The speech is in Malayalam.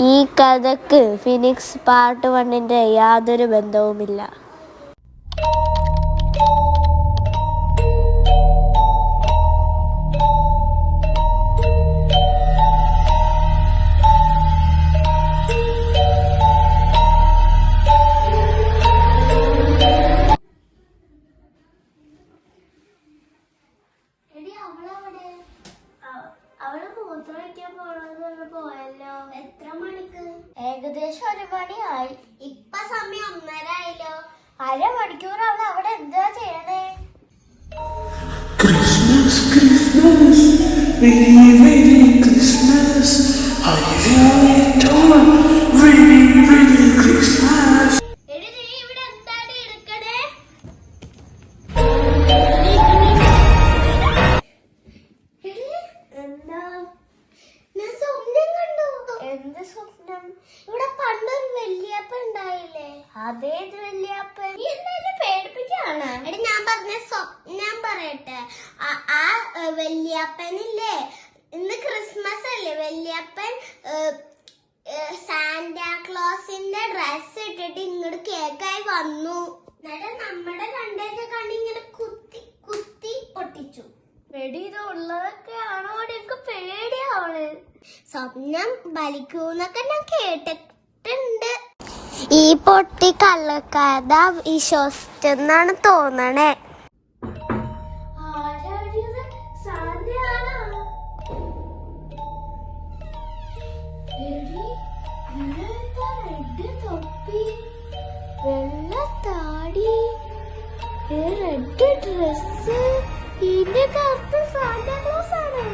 ഈ കഥയ്ക്ക് ഫീനിക്സ് പാർട്ട് 1 യാതൊരു ബന്ധവുമില്ല. അവള് മൂത്രമൊഴിക്കാൻ പോണെന്ന് പോയല്ലോ. എത്ര മണിക്ക്? ഏകദേശം 1 മണിയായി. ഇപ്പൊ സമയം 1:30 ആയല്ലോ. 1/2 മണിക്കൂർ അവൾ അവിടെ എന്താ ചെയ്യണേ? Christmas Christmas very very Christmas I want to very very Christmas. എടി നീ ഇവിടെ എന്താണ് എടുക്കണേ? എന്താ? ഞാൻ സ്വപ്നം കണ്ടു. എന്ത് സ്വപ്നം? ഇവിടെ പണ്ടൊരു വല്യപ്പൻ ഉണ്ടായില്ലേ? അതേത് വല്യപ്പൻ? നീ എന്തായാലും പേടിപ്പിക്കാണ്. എടി ഞാൻ പറഞ്ഞ സ്വപ്നം പറയട്ടെ. ആ വല്യപ്പനില്ലേ, ഇന്ന് ക്രിസ്മസ് അല്ലേ, വല്യപ്പൻ സാന്റാക്ലോസിന്റെ ഡ്രസ് ഇട്ടിട്ട് ഇങ്ങോട്ട് കേക്കായി വന്നു. എന്നിട്ട് നമ്മുടെ രണ്ടേന്റെ കണ്ണി ഇങ്ങനെ കുത്തി കുത്തി പൊട്ടിച്ചു. വെടി ഇത് ഉള്ളതൊക്കെയാണോ? എനിക്ക് പേടിയാണ്. സ്വപ്നം ബലിക്കൂന്നൊക്കെ ഞാൻ കേട്ടിട്ടുണ്ട്. ഈ പൊട്ടി കള്ളക്കഥ വിശ്വസിച്ചെന്നാണ് തോന്നണേ. വെള്ള താടി, റെഡ് ഡ്രസ്, ഇതിന്റെ കറുത്ത സാന്റാക്ലോസ് ആണ്.